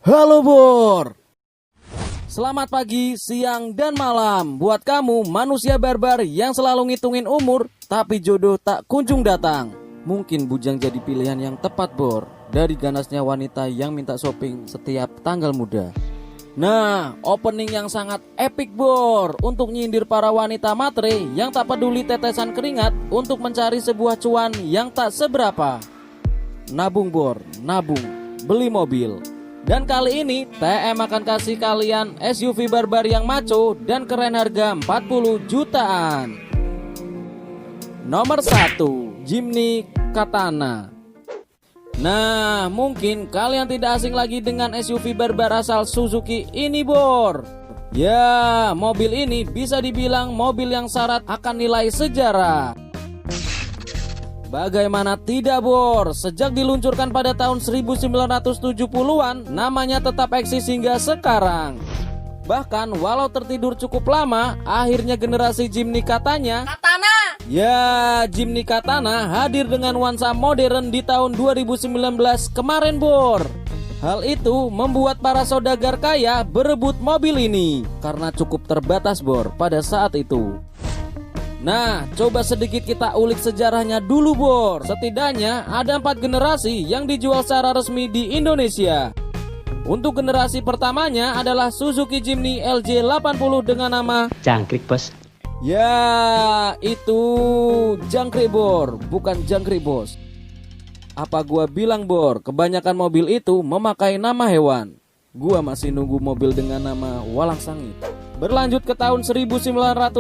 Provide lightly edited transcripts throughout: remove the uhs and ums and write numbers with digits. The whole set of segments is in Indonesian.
Halo Bor. Selamat pagi, siang, dan malam buat kamu manusia barbar yang selalu ngitungin umur tapi jodoh tak kunjung datang. Mungkin bujang jadi pilihan yang tepat Bor, dari ganasnya wanita yang minta shopping setiap tanggal muda. Nah, opening yang sangat epic Bor, untuk nyindir para wanita matre yang tak peduli tetesan keringat untuk mencari sebuah cuan yang tak seberapa. Nabung Bor, nabung, beli mobil. Dan kali ini TM akan kasih kalian SUV barbar yang maco dan keren harga 40 jutaan. Nomor 1, Jimny Katana. Nah, mungkin kalian tidak asing lagi dengan SUV barbar asal Suzuki ini Bor. Ya, mobil ini bisa dibilang mobil yang syarat akan nilai sejarah. Bagaimana tidak Bor, sejak diluncurkan pada tahun 1970-an, namanya tetap eksis hingga sekarang. Bahkan walau tertidur cukup lama, akhirnya generasi Jimny Katana Jimny Katana hadir dengan nuansa modern di tahun 2019 kemarin Bor. Hal itu membuat para saudagar kaya berebut mobil ini, karena cukup terbatas Bor pada saat itu. Nah, coba sedikit kita ulik sejarahnya dulu Bor. Setidaknya ada 4 generasi yang dijual secara resmi di Indonesia. Untuk generasi pertamanya adalah Suzuki Jimny LJ80 dengan nama Jangkrik Bos. Ya, itu jangkrik Bor, bukan jangkrik Bos. Apa gua bilang Bor, kebanyakan mobil itu memakai nama hewan. Gua masih nunggu mobil dengan nama walang sangit. Berlanjut ke tahun 1981,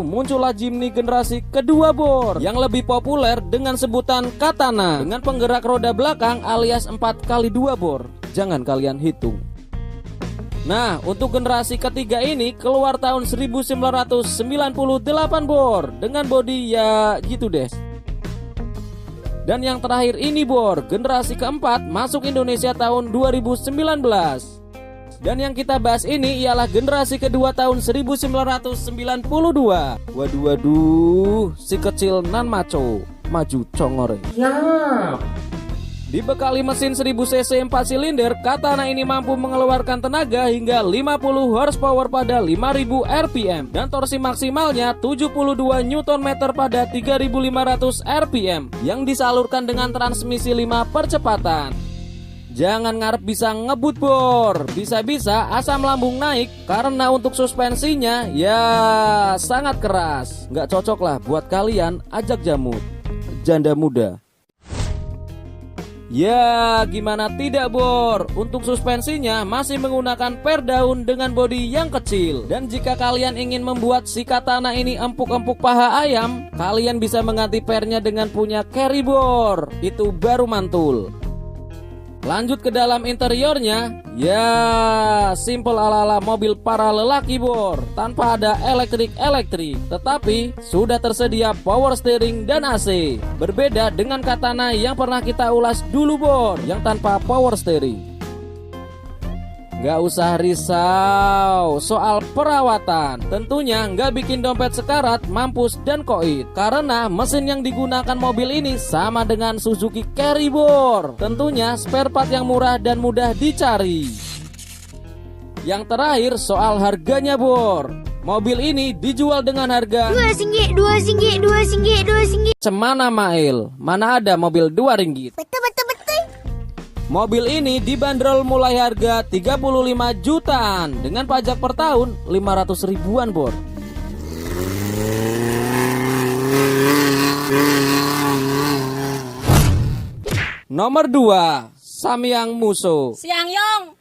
muncullah Jimny generasi kedua Bor, yang lebih populer dengan sebutan Katana, dengan penggerak roda belakang alias 4x2 Bor. Jangan kalian hitung. Nah, untuk generasi ketiga ini keluar tahun 1998 Bor, dengan bodi ya gitu deh. Dan yang terakhir ini Bor, generasi keempat masuk Indonesia tahun 2019. Dan yang kita bahas ini ialah generasi kedua tahun 1992. Waduh, si kecil nan maco, maju congor. Siap. Dibekali mesin 1000 cc 4 silinder, Katana ini mampu mengeluarkan tenaga hingga 50 horsepower pada 5000 rpm dan torsi maksimalnya 72 Nm pada 3500 rpm yang disalurkan dengan transmisi 5 percepatan. Jangan ngarep bisa ngebut Bor, bisa-bisa asam lambung naik karena untuk suspensinya ya sangat keras. Nggak cocok lah buat kalian ajak jamut, janda muda. Ya gimana tidak Bor, untuk suspensinya masih menggunakan per daun dengan bodi yang kecil. Dan jika kalian ingin membuat si Katana ini empuk-empuk paha ayam, kalian bisa mengganti pernya dengan punya carry Bor, itu baru mantul. Lanjut ke dalam interiornya, ya simple ala-ala mobil para lelaki Bor, tanpa ada elektrik, tetapi sudah tersedia power steering dan AC. Berbeda dengan Katana yang pernah kita ulas dulu Bor, yang tanpa power steering. Gak usah risau soal perawatan, tentunya gak bikin dompet sekarat, mampus, dan koit. Karena mesin yang digunakan mobil ini sama dengan Suzuki Carry Bor. Tentunya spare part yang murah dan mudah dicari. Yang terakhir soal harganya Bor. Mobil ini dijual dengan harga RM2. Cemana Mail, mana ada mobil RM2. Betul. Mobil ini dibanderol mulai harga 35 jutaan dengan pajak per tahun 500 ribuan Bor. Nomor 2, Samyang Muso. Siangyong.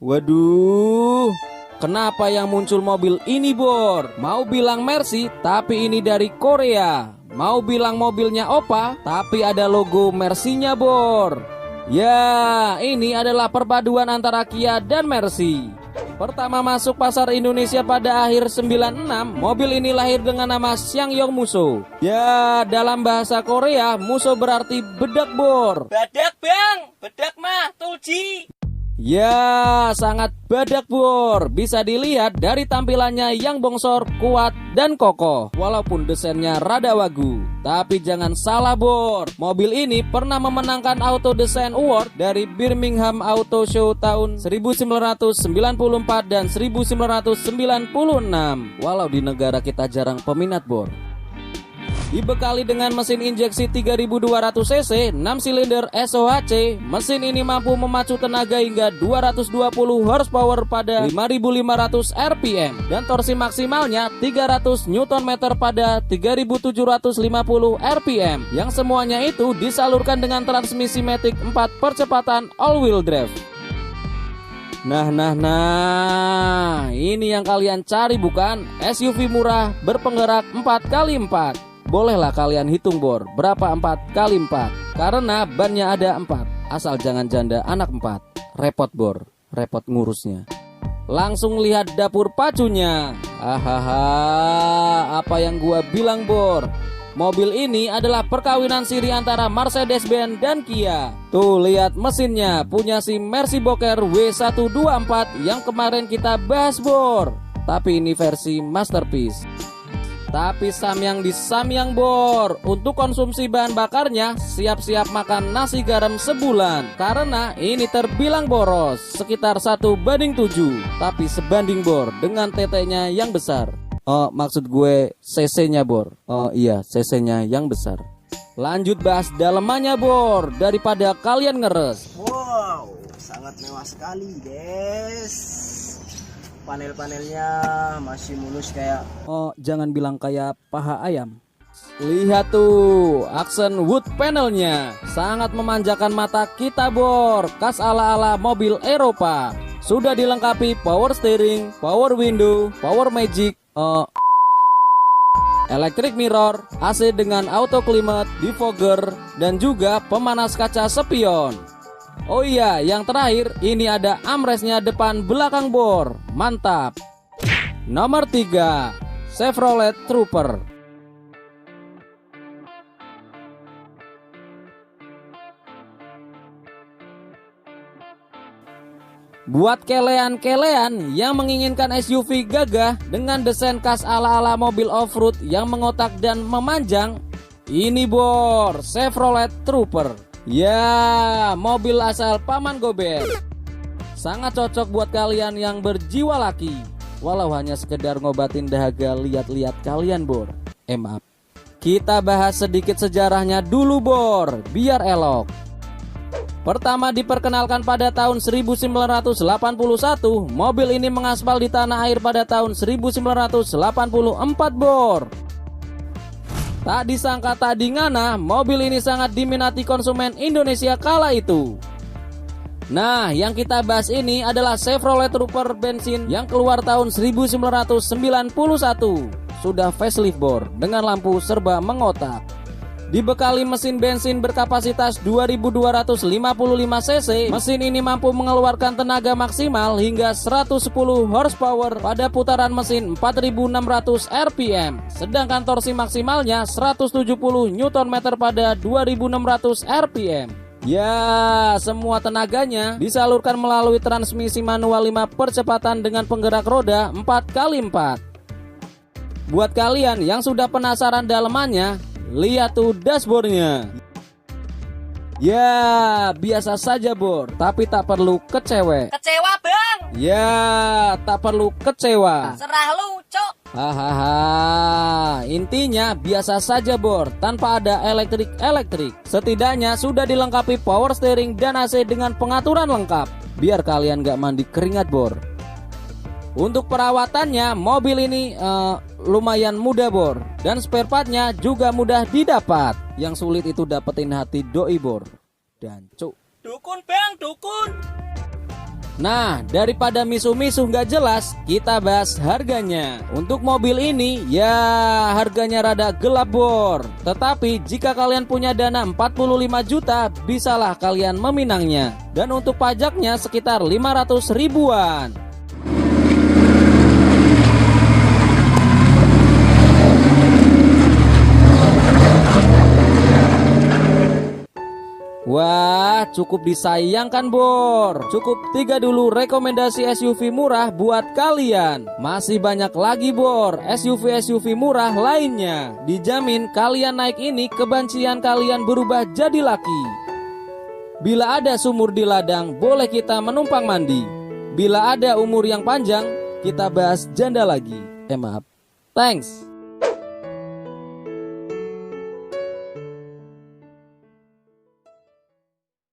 Waduh, kenapa yang muncul mobil ini Bor? Mau bilang Mercy, tapi ini dari Korea. Mau bilang mobilnya Oppa, tapi ada logo Mercy-nya Bor. Ya, ini adalah perpaduan antara Kia dan Mercy. Pertama masuk pasar Indonesia pada akhir 96, mobil ini lahir dengan nama Sangyong Muso. Ya, dalam bahasa Korea, Muso berarti bedak Bor. Badak bang, bedak mah tulji. Ya, sangat badak bor. Bisa dilihat dari tampilannya yang bongsor, kuat, dan kokoh. Walaupun desainnya rada wagu, tapi jangan salah bor, mobil ini pernah memenangkan Auto Design Award dari Birmingham Auto Show tahun 1994 dan 1996. Walau di negara kita jarang peminat bor. Dibekali dengan mesin injeksi 3200 cc 6 silinder SOHC, mesin ini mampu memacu tenaga hingga 220 horsepower pada 5.500 rpm dan torsi maksimalnya 300 Nm pada 3.750 rpm, yang semuanya itu disalurkan dengan transmisi Matic 4 percepatan all-wheel drive. Nah, ini yang kalian cari bukan? SUV murah berpenggerak 4x4. Bolehlah kalian hitung bor, berapa 4x4? Karena bannya ada 4. Asal jangan janda anak 4. Repot bor, repot ngurusnya. Langsung lihat dapur pacunya. Hahaha, apa yang gua bilang bor? Mobil ini adalah perkawinan siri antara Mercedes-Benz dan Kia. Tuh lihat mesinnya, punya si Mercy Boker W124 yang kemarin kita bahas bor. Tapi ini versi masterpiece. Tapi samyang di samyang bor. Untuk konsumsi bahan bakarnya siap-siap makan nasi garam sebulan, karena ini terbilang boros, sekitar 1:7. Tapi sebanding bor dengan TT-nya yang besar. Oh, maksud gue CC-nya bor. Oh iya, CC-nya yang besar. Lanjut bahas dalemannya bor, daripada kalian ngeres. Wow, sangat mewah sekali guys. Panel-panelnya masih mulus kayak... Oh, jangan bilang kayak paha ayam. Lihat tuh, aksen wood panelnya sangat memanjakan mata kita bor. Khas ala-ala mobil Eropa. Sudah dilengkapi power steering, power window, power magic, electric mirror, AC dengan auto climate, defogger, dan juga pemanas kaca spion. Oh iya, yang terakhir ini ada armrestnya depan belakang bor. Mantap. Nomor 3, Chevrolet Trooper. Buat kelean-kelean yang menginginkan SUV gagah dengan desain khas ala-ala mobil off-road yang mengotak dan memanjang, ini bor, Chevrolet Trooper. Ya, mobil asal Paman Gober. Sangat cocok buat kalian yang berjiwa laki, walau hanya sekedar ngobatin dahaga lihat-lihat kalian bor. Maaf. Kita bahas sedikit sejarahnya dulu bor, biar elok. Pertama diperkenalkan pada tahun 1981, mobil ini mengaspal di tanah air pada tahun 1984 bor. Tak disangka tak dingana, mobil ini sangat diminati konsumen Indonesia kala itu. Nah, yang kita bahas ini adalah Chevrolet Trooper bensin yang keluar tahun 1991. Sudah facelift bor, dengan lampu serba mengotak. Dibekali mesin bensin berkapasitas 2255 cc, mesin ini mampu mengeluarkan tenaga maksimal hingga 110 horsepower pada putaran mesin 4600 rpm, sedangkan torsi maksimalnya 170 Nm pada 2600 rpm. Ya, semua tenaganya disalurkan melalui transmisi manual 5 percepatan dengan penggerak roda 4x4. Buat kalian yang sudah penasaran dalemannya, lihat tuh dashboardnya. Ya, biasa saja bor, tapi tak perlu kecewa. Kecewa bang? Ya, tak perlu kecewa. Serah lu cok. Hahaha, intinya biasa saja bor, tanpa ada elektrik. Setidaknya sudah dilengkapi power steering dan AC dengan pengaturan lengkap, biar kalian gak mandi keringat bor. Untuk perawatannya, mobil ini lumayan mudah bor, dan spare partnya juga mudah didapat. Yang sulit itu dapetin hati doi bor. Dan cuk, Dukun bang, dukun. nah, daripada misuh-misuh gak jelas, kita bahas harganya. Untuk mobil ini, ya harganya rada gelap bor. Tetapi jika kalian punya dana 45 juta, bisalah kalian meminangnya. Dan untuk pajaknya sekitar 500 ribuan. Wah, cukup disayangkan Bor. Cukup 3 dulu rekomendasi SUV murah buat kalian. Masih banyak lagi Bor, SUV-SUV murah lainnya. Dijamin kalian naik ini kebencian kalian berubah jadi laki. Bila ada sumur di ladang, boleh kita menumpang mandi. Bila ada umur yang panjang, kita bahas janda lagi. Maaf. Thanks.